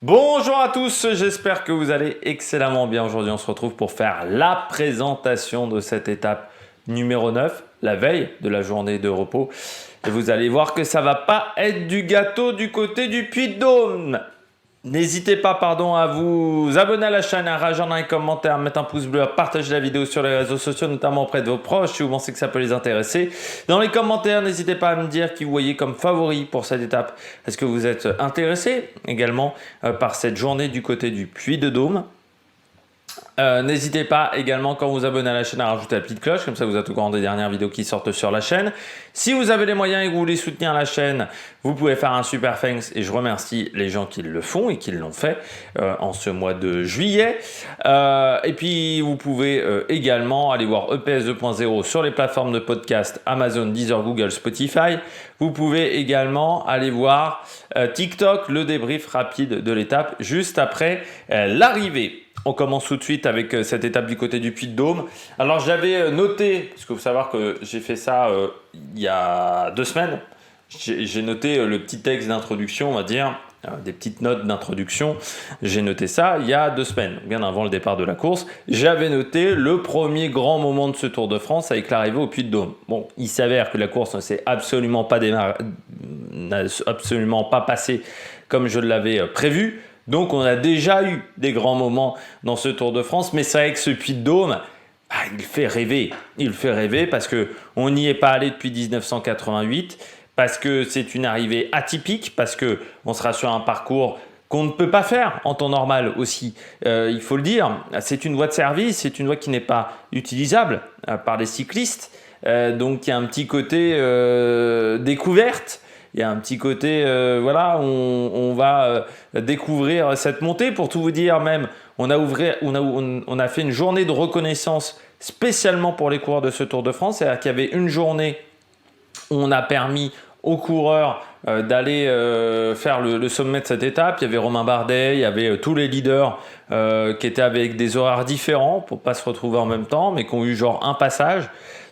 Bonjour à tous, j'espère que vous allez excellemment bien. Aujourd'hui, on se retrouve pour faire la présentation de cette étape numéro 9, la veille de la journée de repos. Et vous allez voir que ça va pas être du gâteau du côté du Puy-de-Dôme. N'hésitez pas à vous abonner à la chaîne, à rejoindre un commentaire, à mettre un pouce bleu, à partager la vidéo sur les réseaux sociaux, notamment auprès de vos proches si vous pensez que ça peut les intéresser. Dans les commentaires, n'hésitez pas à me dire qui vous voyez comme favori pour cette étape. Est-ce que vous êtes intéressé également par cette journée du côté du Puy-de-Dôme? N'hésitez pas également quand vous abonnez à la chaîne à rajouter la petite cloche, comme ça vous êtes au courant des dernières vidéos qui sortent sur la chaîne. Si vous avez les moyens et que vous voulez soutenir la chaîne, vous pouvez faire un super thanks et je remercie les gens qui le font et qui l'ont fait en ce mois de juillet. Et puis vous pouvez également aller voir EPS 2.0 sur les plateformes de podcast Amazon, Deezer, Google, Spotify. Vous pouvez également aller voir TikTok, le débrief rapide de l'étape juste après l'arrivée. On commence tout de suite avec cette étape du côté du Puy-de-Dôme. Alors j'avais noté, parce qu'il faut savoir que j'ai fait ça il y a 2 semaines, j'ai noté le petit texte d'introduction, on va dire, des petites notes d'introduction. J'ai noté ça il y a 2 semaines, bien avant le départ de la course. J'avais noté le premier grand moment de ce Tour de France avec l'arrivée au Puy-de-Dôme. Bon, il s'avère que la course ne s'est absolument pas passée comme je l'avais prévu. Donc on a déjà eu des grands moments dans ce Tour de France, mais c'est vrai que ce Puy-de-Dôme, il fait rêver. Il fait rêver parce qu'on n'y est pas allé depuis 1988, parce que c'est une arrivée atypique, parce qu'on sera sur un parcours qu'on ne peut pas faire en temps normal aussi. Il faut le dire, c'est une voie de service, c'est une voie qui n'est pas utilisable par les cyclistes. Donc il y a un petit côté découverte. Il y a un petit côté, on va découvrir cette montée. Pour tout vous dire, même, on a fait une journée de reconnaissance spécialement pour les coureurs de ce Tour de France. C'est-à-dire qu'il y avait une journée où on a permis aux coureurs d'aller faire le sommet de cette étape. Il y avait Romain Bardet, il y avait tous les leaders qui étaient avec des horaires différents pour ne pas se retrouver en même temps, mais qui ont eu genre un passage.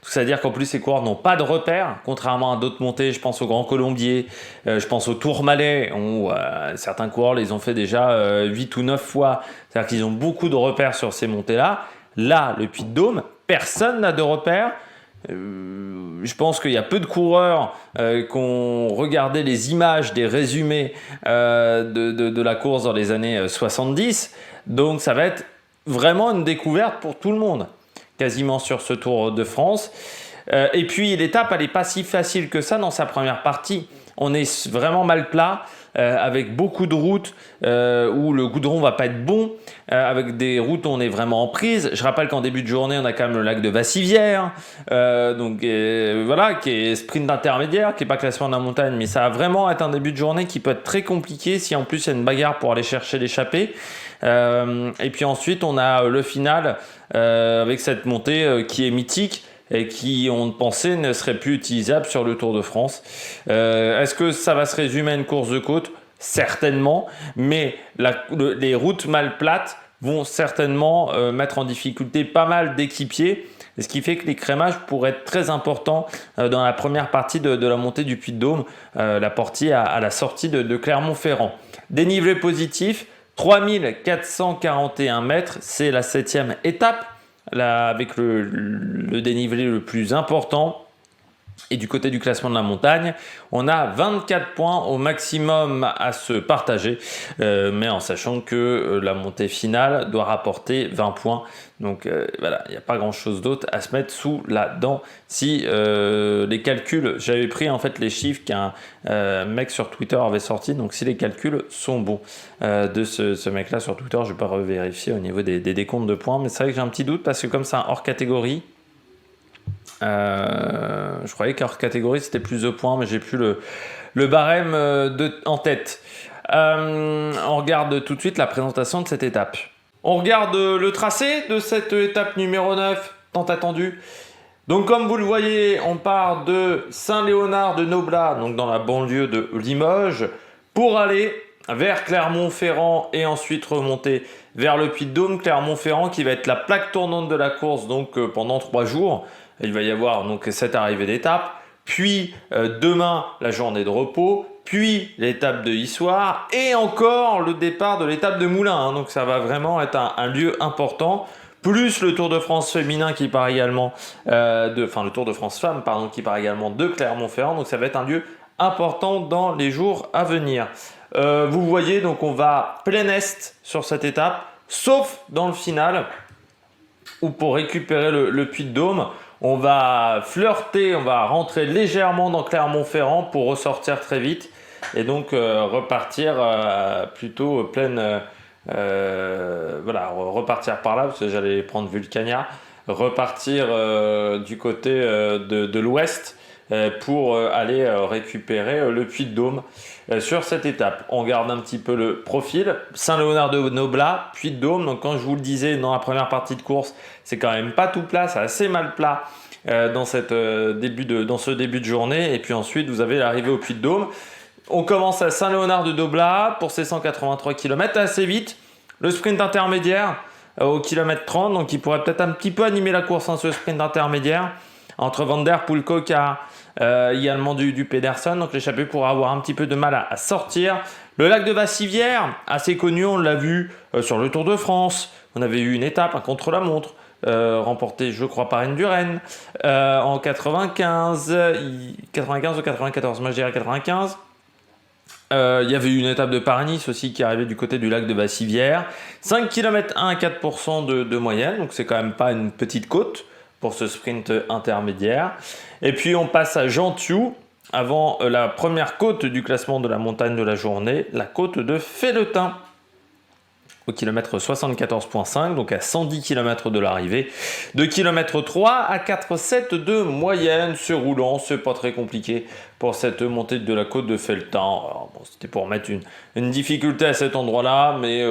C'est-à-dire qu'en plus, ces coureurs n'ont pas de repères, contrairement à d'autres montées. Je pense au Grand Colombier, je pense au Tourmalet, où certains coureurs les ont fait déjà 8 ou 9 fois. C'est-à-dire qu'ils ont beaucoup de repères sur ces montées-là. Là, le Puy-de-Dôme, personne n'a de repères. Je pense qu'il y a peu de coureurs qui ont regardé les images des résumés de la course dans les années 70. Donc, ça va être vraiment une découverte pour tout le monde, quasiment sur ce Tour de France. Et puis l'étape, elle n'est pas si facile que ça dans sa première partie. On est vraiment mal plat, avec beaucoup de routes où le goudron va pas être bon, avec des routes où on est vraiment en prise. Je rappelle qu'en début de journée, on a quand même le lac de Vassivière, qui est sprint intermédiaire, qui n'est pas classement de la montagne, mais ça va vraiment être un début de journée qui peut être très compliqué si en plus il y a une bagarre pour aller chercher l'échappée. Et puis ensuite, on a le final avec cette montée qui est mythique et qui, on pensait, ne serait plus utilisable sur le Tour de France. Est-ce que ça va se résumer à une course de côte? Certainement, mais les routes mal plates vont certainement mettre en difficulté pas mal d'équipiers, ce qui fait que les crémages pourraient être très importants dans la première partie de la montée du Puy-de-Dôme, la partie à la sortie de Clermont-Ferrand. Dénivelé positif, 3441 mètres, c'est la 7e étape, là, avec le dénivelé le plus important. Et du côté du classement de la montagne, on a 24 points au maximum à se partager, mais en sachant que la montée finale doit rapporter 20 points. Donc il n'y a pas grand chose d'autre à se mettre sous la dent. Si les calculs, j'avais pris en fait les chiffres qu'un mec sur Twitter avait sorti, donc si les calculs sont bons de ce mec-là sur Twitter, je ne vais pas revérifier au niveau des décomptes de points, mais c'est vrai que j'ai un petit doute parce que comme c'est un hors catégorie, je croyais qu'hors catégorie c'était plus de points, mais j'ai plus le barème en tête. On regarde tout de suite la présentation de cette étape. On regarde le tracé de cette étape numéro 9, tant attendue. Donc comme vous le voyez, on part de Saint-Léonard de Noblat, donc dans la banlieue de Limoges, pour aller vers Clermont-Ferrand et ensuite remonter vers le Puy-de-Dôme. Clermont-Ferrand qui va être la plaque tournante de la course donc pendant 3 jours. Il va y avoir donc cette arrivée d'étape, puis demain la journée de repos, puis l'étape de Issoire et encore le départ de l'étape de Moulins. Donc ça va vraiment être un lieu important. Plus le Tour de France féminin qui part également, le Tour de France femmes, pardon, qui part également de Clermont-Ferrand. Donc ça va être un lieu important dans les jours à venir. Vous voyez, donc on va plein est sur cette étape, sauf dans le final, où pour récupérer le Puy-de-Dôme, on va flirter, on va rentrer légèrement dans Clermont-Ferrand pour ressortir très vite et donc repartir plutôt pleine... repartir par là parce que j'allais prendre Vulcania, repartir du côté de l'ouest pour aller récupérer le Puy-de-Dôme sur cette étape. On regarde un petit peu le profil. Saint-Léonard-de-Noblat, Puy-de-Dôme. Donc quand je vous le disais dans la première partie de course, c'est quand même pas tout plat, c'est assez mal plat dans ce début de journée. Et puis ensuite, vous avez l'arrivée au Puy-de-Dôme. On commence à Saint-Léonard-de-Noblat pour ces 183 km assez vite. Le sprint intermédiaire au kilomètre 30, donc il pourrait peut-être un petit peu animer la course, ce sprint intermédiaire entre Van Der Poel, Coca, également du Pedersen. Donc l'échappée pourra avoir un petit peu de mal à sortir. Le lac de Vassivière, assez connu, on l'a vu sur le Tour de France. On avait eu une étape, un contre-la-montre. Remporté, je crois, par Indurain en 95 ou 94, moi je dirais 95. Il y avait eu une étape de Paris-Nice aussi qui arrivait du côté du lac de Vassivière. 5 km 1 à 4% de moyenne, donc c'est quand même pas une petite côte pour ce sprint intermédiaire. Et puis on passe à Gentiou, avant la première côte du classement de la montagne de la journée, la côte de Felletin, au kilomètre 74,5, donc à 110 km de l'arrivée. De kilomètre 3 à 4,7 de moyenne, c'est roulant, c'est pas très compliqué pour cette montée de la côte de Felletin. Alors, bon, c'était pour mettre une difficulté à cet endroit-là, mais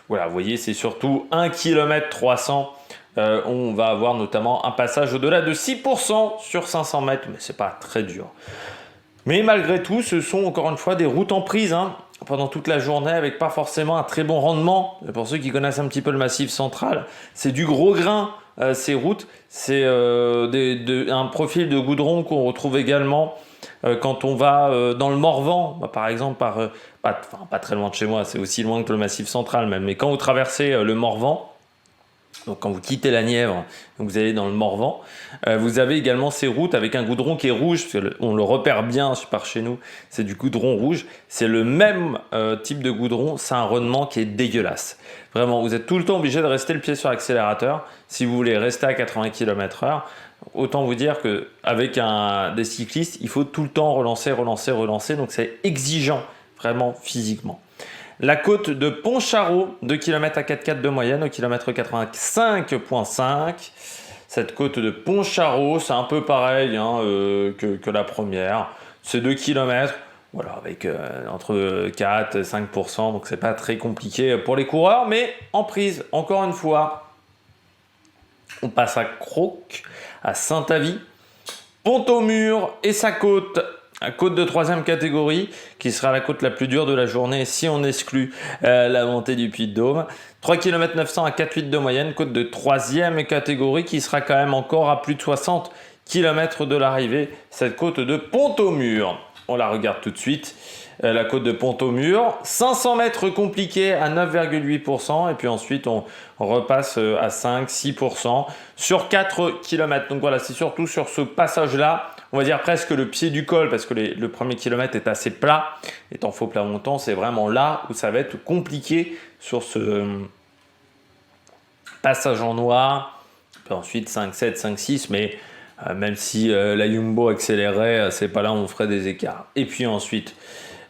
voilà, vous voyez, c'est surtout 1 km 300. On va avoir notamment un passage au-delà de 6% sur 500 mètres, mais c'est pas très dur. Mais malgré tout, ce sont encore une fois des routes en prise, pendant toute la journée avec pas forcément un très bon rendement. Pour ceux qui connaissent un petit peu le Massif central, c'est du gros grain ces routes. C'est un profil de goudron qu'on retrouve également quand on va dans le Morvan, par exemple, pas très loin de chez moi, c'est aussi loin que le Massif central même, mais quand vous traversez le Morvan, donc quand vous quittez la Nièvre, vous allez dans le Morvan, vous avez également ces routes avec un goudron qui est rouge, parce on le repère bien par chez nous, c'est du goudron rouge, c'est le même type de goudron, c'est un rendement qui est dégueulasse. Vraiment, vous êtes tout le temps obligé de rester le pied sur l'accélérateur si vous voulez rester à 80 km/h. Autant vous dire qu'avec des cyclistes, il faut tout le temps relancer, donc c'est exigeant, vraiment physiquement. La côte de Pontcharrault, 2 km à 4,4 de moyenne, au kilomètre 85,5. Cette côte de Pontcharrault, c'est un peu pareil que la première. C'est 2 km, voilà, avec entre 4 et 5%, donc c'est pas très compliqué pour les coureurs, mais en prise, encore une fois. On passe à Croc, à Saint-Avy, Pont-au-Mur et sa côte. La côte de 3e catégorie, qui sera la côte la plus dure de la journée si on exclut la montée du Puy-de-Dôme. 3 km 900 à 4,8 de moyenne, côte de 3e catégorie qui sera quand même encore à plus de 60 km de l'arrivée, cette côte de Pont-au-Mur. On la regarde tout de suite. La côte de Pont-au-Mur, 500 mètres compliqués à 9,8%, et puis ensuite on repasse à 5-6% sur 4 km. Donc voilà, c'est surtout sur ce passage-là, on va dire presque le pied du col, parce que le premier kilomètre est assez plat, étant faux plat montant, c'est vraiment là où ça va être compliqué sur ce passage en noir. Puis ensuite 5-7, 5-6, mais même si la Jumbo accélérait, c'est pas là où on ferait des écarts. Et puis ensuite,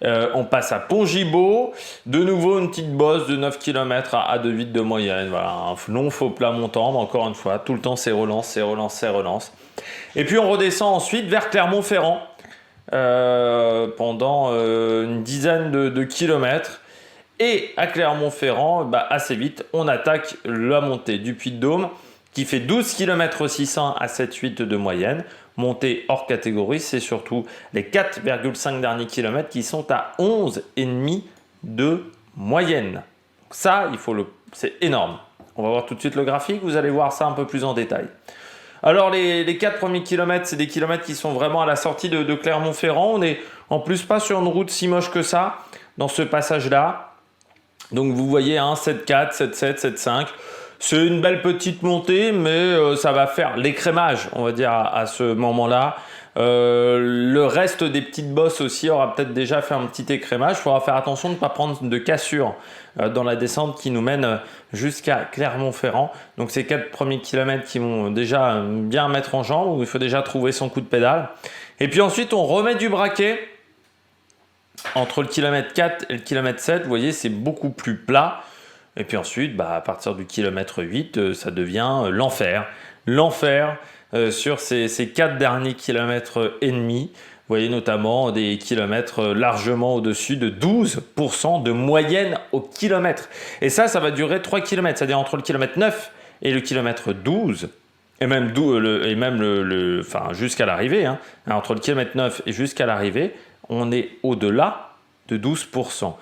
on passe à Pont-Gibaud, de nouveau une petite bosse de 9 km à 2,8 de moyenne. Voilà, un long faux plat montant, mais encore une fois, tout le temps c'est relance. Et puis on redescend ensuite vers Clermont-Ferrand pendant une dizaine de kilomètres. Et à Clermont-Ferrand, assez vite, on attaque la montée du Puy-de-Dôme qui fait 12 km 600 à 7,8 de moyenne. Montée hors catégorie, c'est surtout les 4,5 derniers kilomètres qui sont à 11,5 de moyenne. Donc ça, c'est énorme. On va voir tout de suite le graphique, vous allez voir ça un peu plus en détail. Alors les 4 premiers kilomètres, c'est des kilomètres qui sont vraiment à la sortie de Clermont-Ferrand. On n'est en plus pas sur une route si moche que ça dans ce passage-là. Donc vous voyez 7-4, 7-7, 7-5. C'est une belle petite montée, mais ça va faire l'écrémage, on va dire, à ce moment-là. Le reste des petites bosses aussi aura peut-être déjà fait un petit écrémage. Il faudra faire attention de ne pas prendre de cassure dans la descente qui nous mène jusqu'à Clermont-Ferrand. Donc ces 4 premiers kilomètres qui vont déjà bien mettre en jambe, où il faut déjà trouver son coup de pédale. Et puis ensuite, on remet du braquet. Entre le kilomètre 4 et le kilomètre 7, vous voyez, c'est beaucoup plus plat. Et puis ensuite, à partir du kilomètre 8, ça devient l'enfer. L'enfer sur ces 4 derniers kilomètres et demi. Vous voyez notamment des kilomètres largement au-dessus de 12% de moyenne au kilomètre. Et ça va durer 3 kilomètres. C'est-à-dire entre le kilomètre 9 et le kilomètre 12. Et même, jusqu'à l'arrivée. Entre le kilomètre 9 et jusqu'à l'arrivée, on est au-delà de 12%.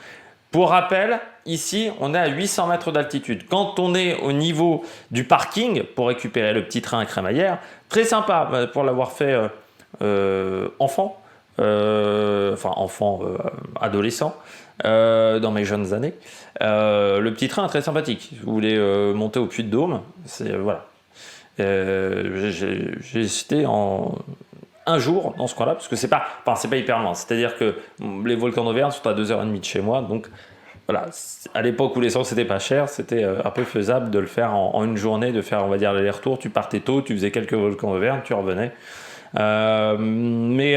Pour rappel, ici, on est à 800 mètres d'altitude. Quand on est au niveau du parking pour récupérer le petit train à crémaillère, très sympa pour l'avoir fait adolescent, dans mes jeunes années. Le petit train est très sympathique. Si vous voulez monter au Puy-de-Dôme, voilà. J'ai hésité un jour dans ce coin-là, parce que c'est pas hyper loin. C'est-à-dire que les volcans d'Auvergne sont à 2h30 de chez moi, donc voilà. À l'époque où l'essence n'était pas chère, c'était un peu faisable de le faire en une journée, de faire, on va dire, l'aller-retour. Tu partais tôt, tu faisais quelques volcans d'Auvergne, tu revenais. Mais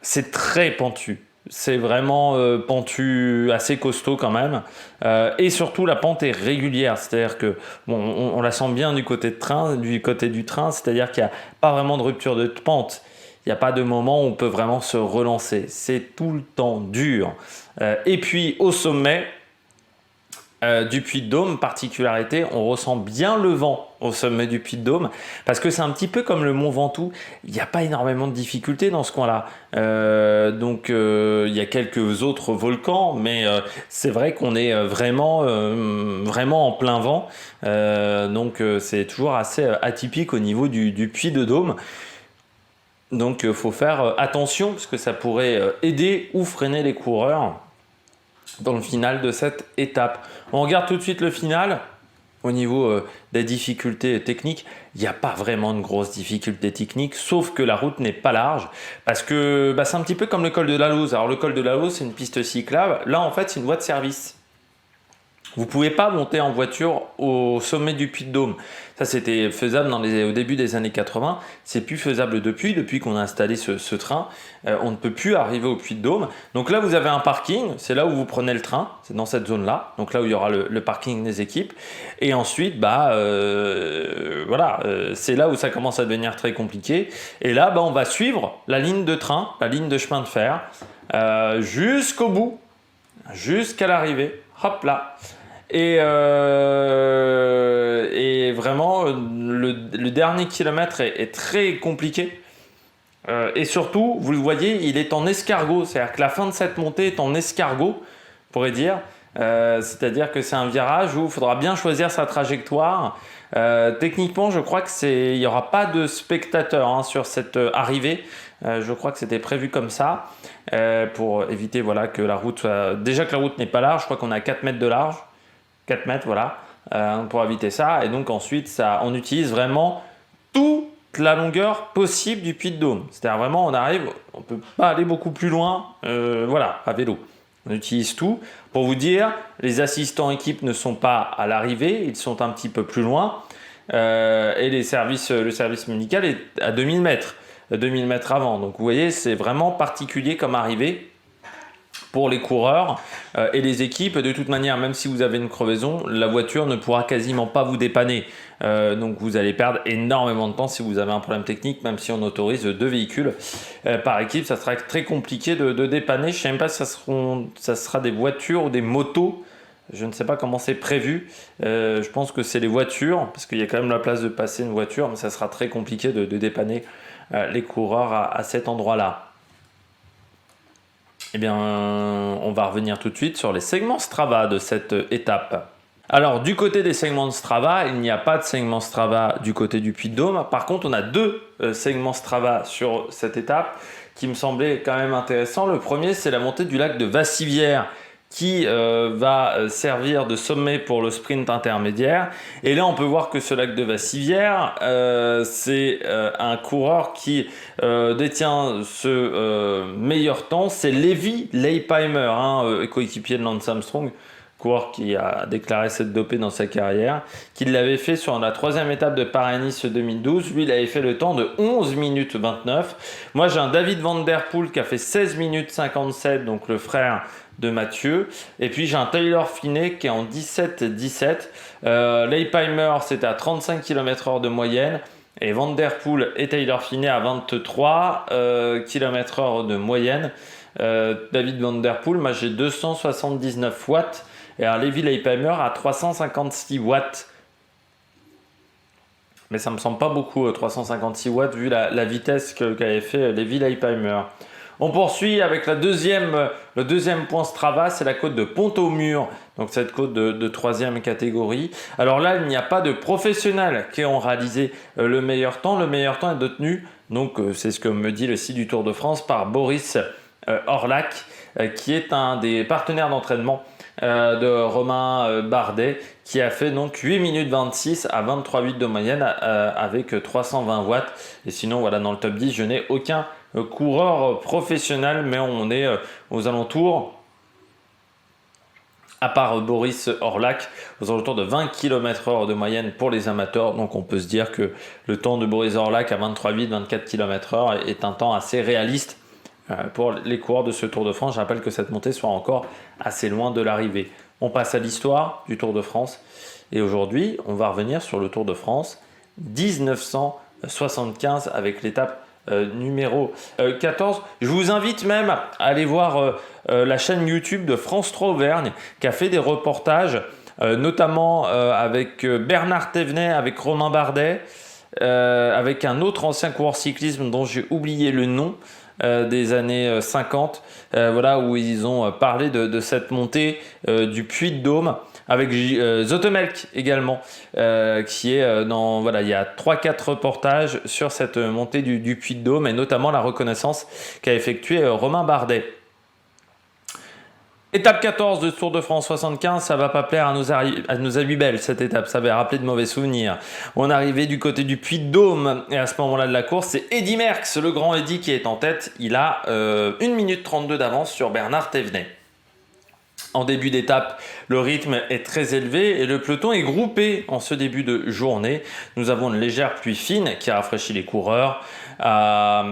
c'est très pentu. C'est vraiment pentu assez costaud quand même. Et surtout, la pente est régulière. C'est-à-dire que on la sent bien du côté du train. C'est-à-dire qu'il n'y a pas vraiment de rupture de pente. Il n'y a pas de moment où on peut vraiment se relancer. C'est tout le temps dur. Et puis, au sommet du Puy-de-Dôme, particularité, on ressent bien le vent au sommet du Puy-de-Dôme, parce que c'est un petit peu comme le Mont Ventoux, il n'y a pas énormément de difficultés dans ce coin-là. Il y a quelques autres volcans, mais c'est vrai qu'on est vraiment en plein vent, c'est toujours assez atypique au niveau du Puy-de-Dôme. Donc il faut faire attention, parce que ça pourrait aider ou freiner les coureurs dans le final de cette étape. On regarde tout de suite le final. Au niveau des difficultés techniques, il n'y a pas vraiment de grosses difficultés techniques, sauf que la route n'est pas large, parce que c'est un petit peu comme le col de la Lauze. Alors le col de la Lauze, c'est une piste cyclable. Là, en fait, c'est une voie de service. Vous ne pouvez pas monter en voiture au sommet du Puy-de-Dôme. Ça, c'était faisable au début des années 80. C'est plus faisable depuis qu'on a installé ce train. On ne peut plus arriver au Puy-de-Dôme. Donc là, vous avez un parking. C'est là où vous prenez le train. C'est dans cette zone-là. Donc là où il y aura le parking des équipes. Et ensuite, c'est là où ça commence à devenir très compliqué. Et là, on va suivre la ligne de train, la ligne de chemin de fer, jusqu'au bout, jusqu'à l'arrivée. Hop là. Et vraiment, le dernier kilomètre est très compliqué. Et surtout, vous le voyez, il est en escargot. C'est-à-dire que la fin de cette montée est en escargot, on pourrait dire. C'est-à-dire que c'est un virage où il faudra bien choisir sa trajectoire. Techniquement, je crois qu'il n'y aura pas de spectateurs sur cette arrivée. Je crois que c'était prévu comme ça pour éviter que la route soit... Déjà que la route n'est pas large, je crois qu'on a 4 mètres de large. 4 mètres, pour éviter ça. Et donc ensuite, on utilise vraiment toute la longueur possible du Puy-de-Dôme. C'est-à-dire vraiment, on ne peut pas aller beaucoup plus loin, à vélo. On utilise tout. Pour vous dire, les assistants équipes ne sont pas à l'arrivée, ils sont un petit peu plus loin. Et le service médical est à 2000 mètres avant. Donc vous voyez, c'est vraiment particulier comme arrivée pour les coureurs et les équipes. De toute manière, même si vous avez une crevaison, la voiture ne pourra quasiment pas vous dépanner. Donc vous allez perdre énormément de temps si vous avez un problème technique, même si on autorise 2 véhicules par équipe. Ça sera très compliqué de dépanner. Je ne sais même pas si ça sera des voitures ou des motos. Je ne sais pas comment c'est prévu. Je pense que c'est les voitures, parce qu'il y a quand même la place de passer une voiture, mais ça sera très compliqué de dépanner les coureurs à cet endroit-là. Eh bien, on va revenir tout de suite sur les segments Strava de cette étape. Alors, du côté des segments de Strava, il n'y a pas de segment Strava du côté du Puy-de-Dôme. Par contre, on a deux segments Strava sur cette étape qui me semblaient quand même intéressants. Le premier, c'est la montée du lac de Vassivière qui va servir de sommet pour le sprint intermédiaire. Et là, on peut voir que ce lac de Vassivière, c'est un coureur qui détient ce meilleur temps. C'est Levi Leipheimer, coéquipier de Lance Armstrong, coureur qui a déclaré s'être dopé dans sa carrière, qui l'avait fait sur la 3e étape de Paris-Nice 2012. Lui, il avait fait le temps de 11 minutes 29. Moi, j'ai un David Van Der Poel qui a fait 16 minutes 57, donc le frère de Mathieu. Et puis, j'ai un Taylor Phinney qui est en 17-17. Leipheimer, c'était à 35 km/h de moyenne. Et Van Der Poel et Taylor Phinney à 23 km/h de moyenne. David Van Der Poel, moi, j'ai 279 watts. Et alors, Levi Leipheimer à 356 watts. Mais ça me semble pas beaucoup, 356 watts, vu la vitesse qu'avait fait Levi Leipheimer. On poursuit avec le deuxième point Strava, c'est la côte de Pont-au-Mur, donc cette côte de 3e catégorie. Alors là, il n'y a pas de professionnels qui ont réalisé le meilleur temps. Le meilleur temps est détenu, donc c'est ce que me dit le site du Tour de France, par Boris Orlac, qui est un des partenaires d'entraînement de Romain Bardet, qui a fait donc 8 minutes 26 à 23,8 de moyenne avec 320 watts. Et sinon, voilà, dans le top 10, je n'ai aucun coureur professionnel, mais on est aux alentours, à part Boris Orlac, aux alentours de 20 km/h de moyenne pour les amateurs. Donc on peut se dire que le temps de Boris Orlac à 23,8-24 km/h est un temps assez réaliste pour les coureurs de ce Tour de France. Je rappelle que cette montée soit encore assez loin de l'arrivée. On passe à l'histoire du Tour de France. Et aujourd'hui, on va revenir sur le Tour de France 1975 avec l'étape numéro 14. Je vous invite même à aller voir la chaîne YouTube de France 3 Auvergne qui a fait des reportages, notamment avec Bernard Thévenet, avec Romain Bardet, avec un autre ancien coureur cyclisme dont j'ai oublié le nom, des années 50, voilà, où ils ont parlé de cette montée du Puy-de-Dôme, avec Zotemelk également, qui est dans, voilà, il y a 3-4 reportages sur cette montée du Puy-de-Dôme, et notamment la reconnaissance qu'a effectuée Romain Bardet. Étape 14 de Tour de France 75, ça va pas plaire à nos amis belges cette étape, ça va rappeler de mauvais souvenirs. On est arrivé du côté du Puy-de-Dôme et à ce moment-là de la course, c'est Eddy Merckx, le grand Eddy qui est en tête. Il a 1 minute 32 d'avance sur Bernard Thévenet. En début d'étape, le rythme est très élevé et le peloton est groupé en ce début de journée. Nous avons une légère pluie fine qui rafraîchit les coureurs. À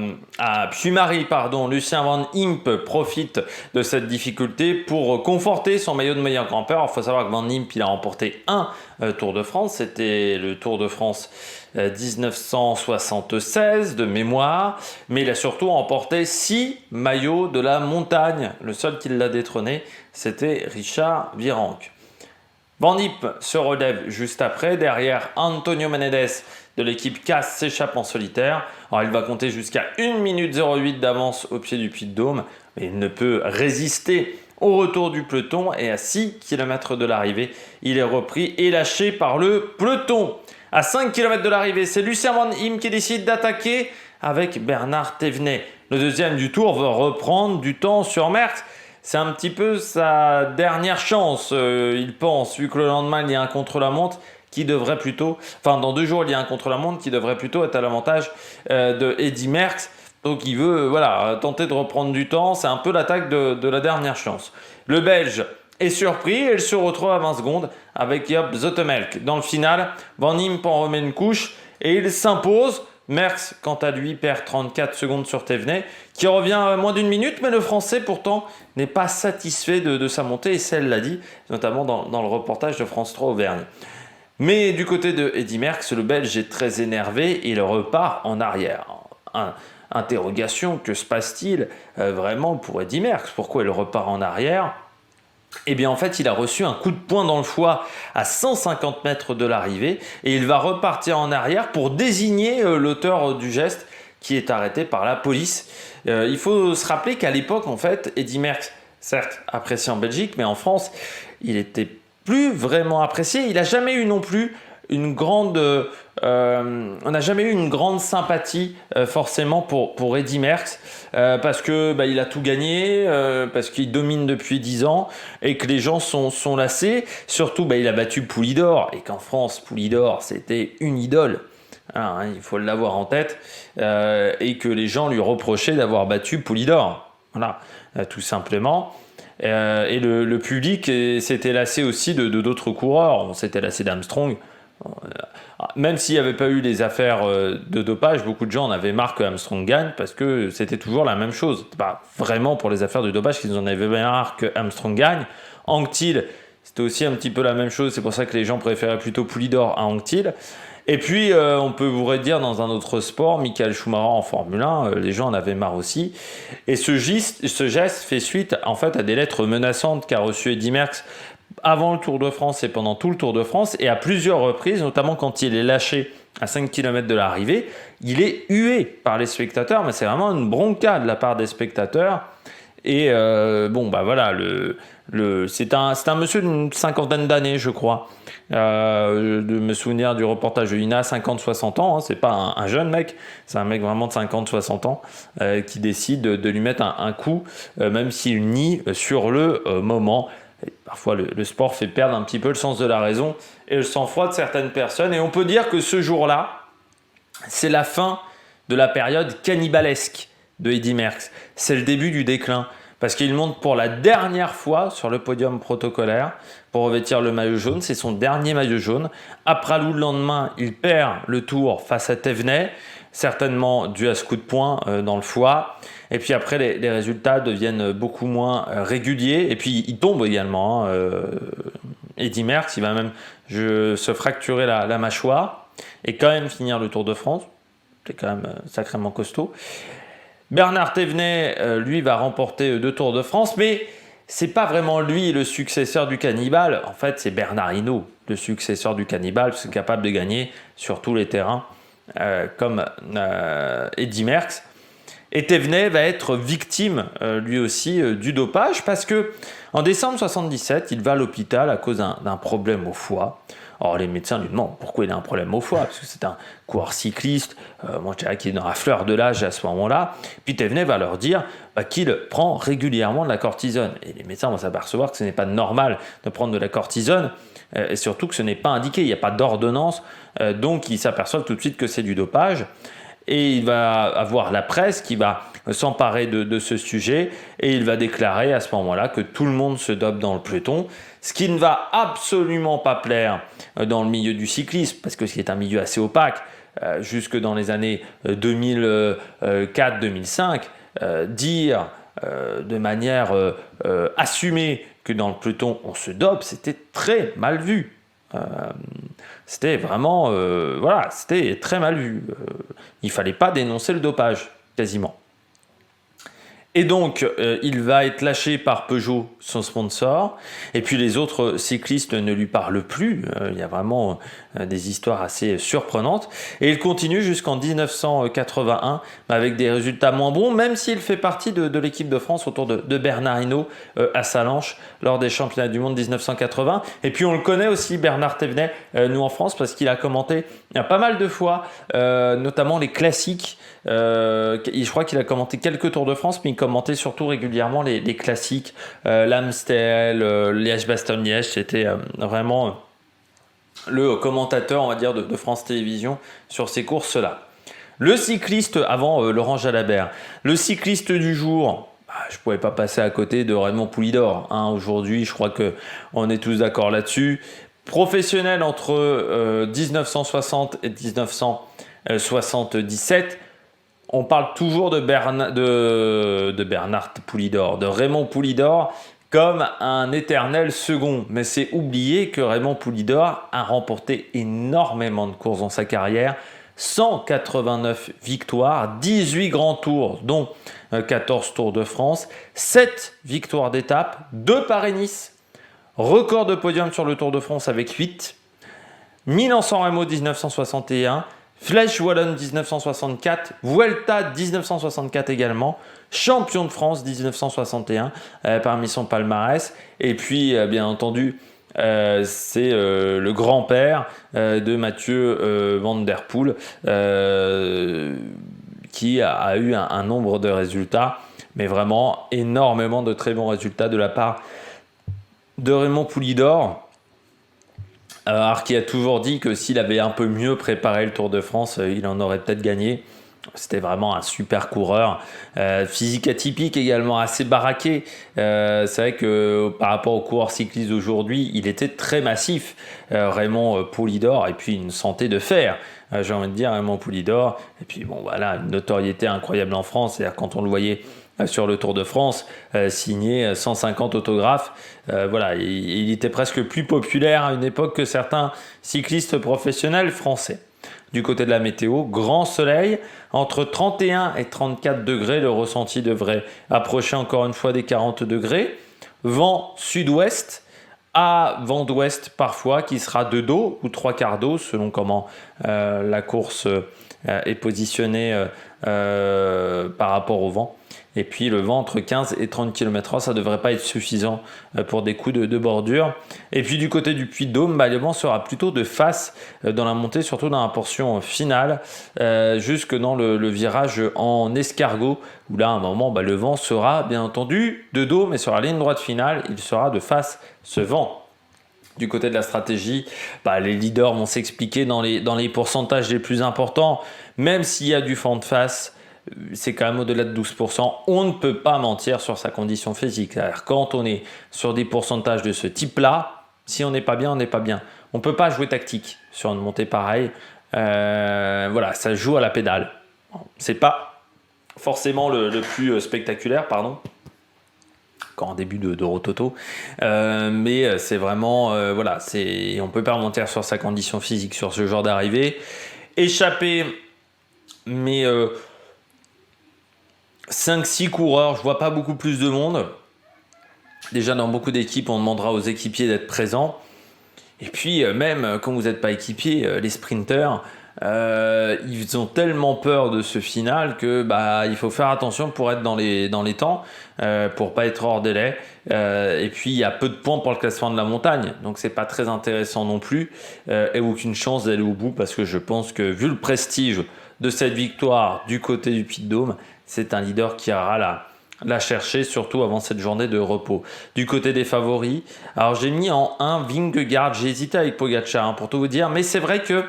Puy-Marie, Lucien Van Impe profite de cette difficulté pour conforter son maillot de meilleur grimpeur. Il faut savoir que Van Impe, il a remporté un Tour de France. C'était le Tour de France 1976 de mémoire, mais il a surtout remporté 6 maillots de la montagne. Le seul qui l'a détrôné, c'était Richard Virenque. Van Impe se relève juste après. Derrière, Antonio Menedes de l'équipe CAS s'échappe en solitaire. Alors, il va compter jusqu'à 1 minute 08 d'avance au pied du Puy-de-Dôme, mais il ne peut résister au retour du peloton et à 6 km de l'arrivée, il est repris et lâché par le peloton. À 5 km de l'arrivée, c'est Lucien Van Impe qui décide d'attaquer avec Bernard Thévenet. Le deuxième du Tour veut reprendre du temps sur Merckx. C'est un petit peu sa dernière chance, il pense, vu que le lendemain, il y a un contre-la-montre qui devrait plutôt, dans 2 jours, il y a un contre-la-montre qui devrait plutôt être à l'avantage de Eddy Merckx. Donc il veut tenter de reprendre du temps. C'est un peu l'attaque de la dernière chance. Le Belge est surpris et il se retrouve à 20 secondes avec Job Zotemelk. Dans le final, Van Impe en remet une couche et il s'impose. Merckx, quant à lui, perd 34 secondes sur Thévenet, qui revient à moins d'1 minute, mais le Français, pourtant, n'est pas satisfait de sa montée, et celle l'a dit, notamment dans le reportage de France 3 Auvergne. Mais du côté de Eddy Merckx, le Belge est très énervé et il repart en arrière. Interrogation, que se passe-t-il vraiment pour Eddy Merckx? Pourquoi il repart en arrière? Eh bien en fait, il a reçu un coup de poing dans le foie à 150 mètres de l'arrivée et il va repartir en arrière pour désigner l'auteur du geste qui est arrêté par la police. Il faut se rappeler qu'à l'époque, en fait, Eddy Merckx, certes apprécié en Belgique, mais en France, il était plus vraiment apprécié. Il n'a jamais eu non plus une grande, on n'a jamais eu une grande sympathie forcément pour Eddy Merckx parce que il a tout gagné, parce qu'il domine depuis 10 ans et que les gens sont lassés. Surtout, il a battu Poulidor et qu'en France, Poulidor c'était une idole. Alors, il faut l'avoir en tête et que les gens lui reprochaient d'avoir battu Poulidor. Voilà, tout simplement. Et le public s'était lassé aussi de d'autres coureurs. On s'était lassé d'Armstrong. Même s'il n'y avait pas eu les affaires de dopage, beaucoup de gens en avaient marre que Armstrong gagne parce que c'était toujours la même chose. C'est pas vraiment pour les affaires de dopage qu'ils en avaient marre que Armstrong gagne. Anquetil, c'était aussi un petit peu la même chose. C'est pour ça que les gens préféraient plutôt Poulidor à Anquetil. Et puis, on peut vous redire dans un autre sport, Michael Schumacher en Formule 1, les gens en avaient marre aussi. Et ce geste fait suite en fait à des lettres menaçantes qu'a reçues Eddy Merckx avant le Tour de France et pendant tout le Tour de France, et à plusieurs reprises, notamment quand il est lâché à 5 km de l'arrivée, il est hué par les spectateurs, mais c'est vraiment une bronca de la part des spectateurs. Et voilà, c'est un monsieur d'une cinquantaine d'années, je crois, de me souvenir du reportage de Ina, 50-60 ans, hein, c'est pas un jeune mec, c'est un mec vraiment de 50-60 ans qui décide de lui mettre un coup, même s'il nie sur le moment. Et parfois, le sport fait perdre un petit peu le sens de la raison et le sang-froid de certaines personnes. Et on peut dire que ce jour-là, c'est la fin de la période cannibalesque de Eddy Merckx. C'est le début du déclin. Parce qu'il monte pour la dernière fois sur le podium protocolaire pour revêtir le maillot jaune. C'est son dernier maillot jaune. Après le lendemain, il perd le tour face à Thévenet, certainement dû à ce coup de poing dans le foie. Et puis après, les résultats deviennent beaucoup moins réguliers. Et puis, il tombe également. Eddy Merckx, il va même se fracturer la mâchoire et quand même finir le Tour de France. C'est quand même sacrément costaud. Bernard Thévenet, lui, va remporter 2 Tours de France, mais c'est pas vraiment lui le successeur du cannibale. En fait, c'est Bernard Hinault, le successeur du cannibale, parce qu'il est capable de gagner sur tous les terrains, comme Eddy Merckx. Et Thévenet va être victime, lui aussi, du dopage, parce que en décembre 77, il va à l'hôpital à cause d'un problème au foie. Alors les médecins lui demandent pourquoi il a un problème au foie, parce que c'est un coureur cycliste, moi je dirais qu'il est dans la fleur de l'âge à ce moment-là. Puis Thévenet va leur dire qu'il prend régulièrement de la cortisone. Et les médecins vont s'apercevoir que ce n'est pas normal de prendre de la cortisone, et surtout que ce n'est pas indiqué, il n'y a pas d'ordonnance, donc ils s'aperçoivent tout de suite que c'est du dopage. Et il va avoir la presse qui va s'emparer de ce sujet et il va déclarer à ce moment-là que tout le monde se dope dans le peloton, ce qui ne va absolument pas plaire dans le milieu du cyclisme, parce que c'est un milieu assez opaque, jusque dans les années 2004-2005, dire de manière assumée que dans le peloton on se dope, c'était très mal vu. C'était vraiment c'était très mal vu. Il fallait pas dénoncer le dopage quasiment. Et donc, il va être lâché par Peugeot, son sponsor. Et puis les autres cyclistes ne lui parlent plus. Il y a vraiment des histoires assez surprenantes. Et il continue jusqu'en 1981 avec des résultats moins bons, même s'il fait partie de l'équipe de France autour de Bernard Hinault à Sallanches lors des championnats du monde 1980. Et puis on le connaît aussi, Bernard Thévenet, nous en France, parce qu'il a commenté pas mal de fois, notamment les classiques. Je crois qu'il a commenté quelques Tours de France, mais il commentait surtout régulièrement les classiques, l'Amstel, Liège-Bastogne-Liège. C'était vraiment le commentateur, on va dire, de France Télévisions sur ces courses-là. Le cycliste, avant Laurent Jalabert, le cycliste du jour, je ne pouvais pas passer à côté de Raymond Poulidor. Aujourd'hui, je crois qu'on est tous d'accord là-dessus. Professionnel entre 1960 et 1977, on parle toujours de Bernard Poulidor, de Raymond Poulidor, comme un éternel second. Mais c'est oublier que Raymond Poulidor a remporté énormément de courses dans sa carrière, 189 victoires, 18 grands tours, dont 14 Tours de France, 7 victoires d'étape, 2 Paris-Nice, record de podium sur le Tour de France avec 8, Milan-San Remo 1961, Flèche Wallonne 1964, Vuelta 1964 également, champion de France 1961 parmi son palmarès, et puis bien entendu C'est le grand-père de Mathieu Van Der Poel qui a eu un nombre de résultats, mais vraiment énormément de très bons résultats de la part de Raymond Poulidor. Alors qui a toujours dit que s'il avait un peu mieux préparé le Tour de France, il en aurait peut-être gagné. C'était vraiment un super coureur. Physique atypique également, assez baraqué. C'est vrai que par rapport aux coureurs cyclistes d'aujourd'hui, il était très massif, Raymond Poulidor, et puis une santé de fer. J'ai envie de dire Raymond Poulidor. Et puis bon voilà, une notoriété incroyable en France. C'est-à-dire quand on le voyait sur le Tour de France, signé 150 autographes. Voilà, il était presque plus populaire à une époque que certains cyclistes professionnels français. Du côté de la météo, grand soleil, entre 31 et 34 degrés, le ressenti devrait approcher encore une fois des 40 degrés. Vent sud-ouest, à vent d'ouest parfois, qui sera de dos ou trois quarts d'eau, selon comment la course est positionnée par rapport au vent. Et puis le vent entre 15 et 30 km/h, ça ne devrait pas être suffisant pour des coups de bordure. Et puis du côté du Puy-de-Dôme, le vent sera plutôt de face dans la montée, surtout dans la portion finale, jusque dans le virage en escargot, où là à un moment le vent sera bien entendu de dos, mais sur la ligne droite finale, il sera de face ce vent. Du côté de la stratégie, les leaders vont s'expliquer dans les pourcentages les plus importants, même s'il y a du vent de face. C'est quand même au-delà de 12%. On ne peut pas mentir sur sa condition physique. C'est-à-dire, quand on est sur des pourcentages de ce type-là, si on n'est pas bien, on n'est pas bien. On ne peut pas jouer tactique sur une montée pareille. Voilà, ça joue à la pédale. C'est pas forcément le plus spectaculaire, encore en début de Rototo, mais c'est vraiment, voilà, on ne peut pas mentir sur sa condition physique sur ce genre d'arrivée. Échapper, mais 5-6 coureurs, je vois pas beaucoup plus de monde. Déjà dans beaucoup d'équipes, on demandera aux équipiers d'être présents. Et puis même quand vous n'êtes pas équipier, les sprinters, ils ont tellement peur de ce final que il faut faire attention pour être dans les temps, pour pas être hors délai. Et puis il y a peu de points pour le classement de la montagne, donc c'est pas très intéressant non plus, et aucune chance d'aller au bout, parce que je pense que vu le prestige de cette victoire du côté du Puy-de-Dôme, c'est un leader qui ira la chercher, surtout avant cette journée de repos. Du côté des favoris, alors j'ai mis en 1 Vingegaard, j'ai hésité avec Pogačar pour tout vous dire, mais c'est vrai que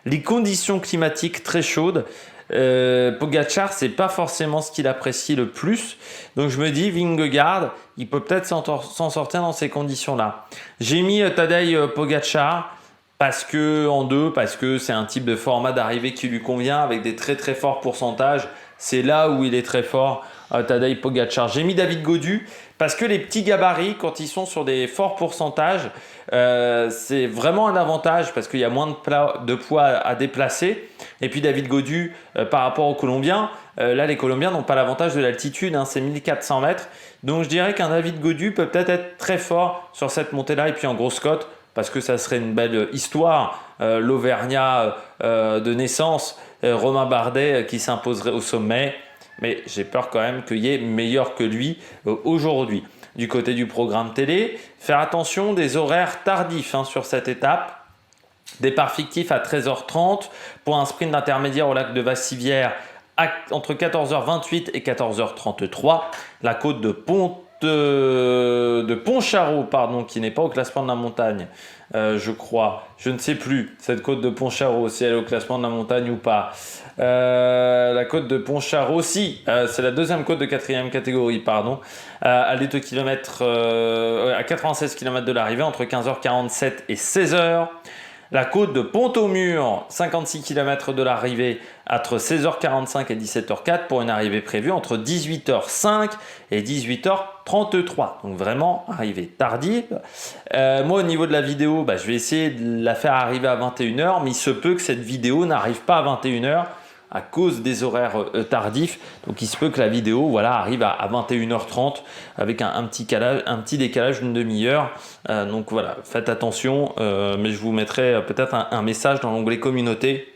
les conditions climatiques très chaudes, Pogačar, c'est pas forcément ce qu'il apprécie le plus, donc je me dis Vingegaard, il peut peut-être s'en sortir dans ces conditions-là. J'ai mis Tadej Pogačar parce que c'est un type de format d'arrivée qui lui convient, avec des très très forts pourcentages. C'est là où il est très fort, Tadej Pogačar. J'ai mis David Gaudu parce que les petits gabarits, quand ils sont sur des forts pourcentages, c'est vraiment un avantage parce qu'il y a moins de poids à déplacer. Et puis David Gaudu, par rapport aux Colombiens, là les Colombiens n'ont pas l'avantage de l'altitude, c'est 1400 mètres. Donc je dirais qu'un David Gaudu peut peut-être être très fort sur cette montée-là, et puis en grosse cote, parce que ça serait une belle histoire. L'Auvergnat de naissance, Romain Bardet qui s'imposerait au sommet, mais j'ai peur quand même qu'il y ait meilleur que lui aujourd'hui. Du côté du programme télé, faire attention des horaires tardifs sur cette étape. Départ fictif à 13h30 pour un sprint intermédiaire au lac de Vassivière entre 14h28 et 14h33. La côte de Pontcharraud, qui n'est pas au classement de la montagne, je crois. Je ne sais plus, cette côte de Pontcharraud, si elle est au classement de la montagne ou pas. La côte de Pontcharraud, si, c'est la deuxième côte de 4e catégorie, elle est à 96 km de l'arrivée, entre 15h47 et 16h. La côte de Pont-au-Mur, 56 km de l'arrivée, entre 16h45 et 17h04 pour une arrivée prévue entre 18h05 et 18h33. Donc vraiment, arrivée tardive. Moi, au niveau de la vidéo, je vais essayer de la faire arriver à 21h, mais il se peut que cette vidéo n'arrive pas à 21h à cause des horaires tardifs. Donc il se peut que la vidéo arrive à 21h30 avec un petit décalage d'une demi-heure. Donc voilà, faites attention, mais je vous mettrai peut-être un message dans l'onglet communauté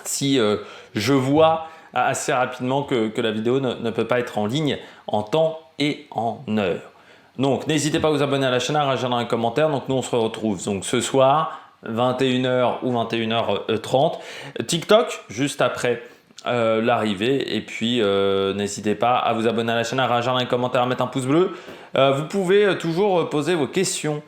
si je vois assez rapidement que la vidéo ne peut pas être en ligne en temps et en heure. Donc n'hésitez pas à vous abonner à la chaîne, à réagir dans les commentaires. Donc nous on se retrouve donc ce soir 21h ou 21h30. TikTok juste après l'arrivée. Et puis n'hésitez pas à vous abonner à la chaîne, à réagir dans les commentaires, à mettre un pouce bleu. Vous pouvez toujours poser vos questions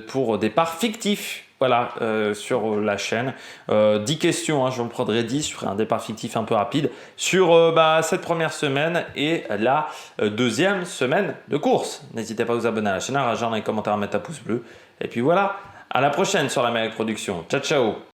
pour des parts fictifs. Voilà, sur la chaîne. 10 questions, hein, je vous en prendrai 10, je ferai un départ fictif un peu rapide sur cette première semaine et la deuxième semaine de course. N'hésitez pas à vous abonner à la chaîne, à réagir dans les commentaires, à mettre un pouce bleu. Et puis voilà, à la prochaine sur la Meilleure Production. Ciao, ciao!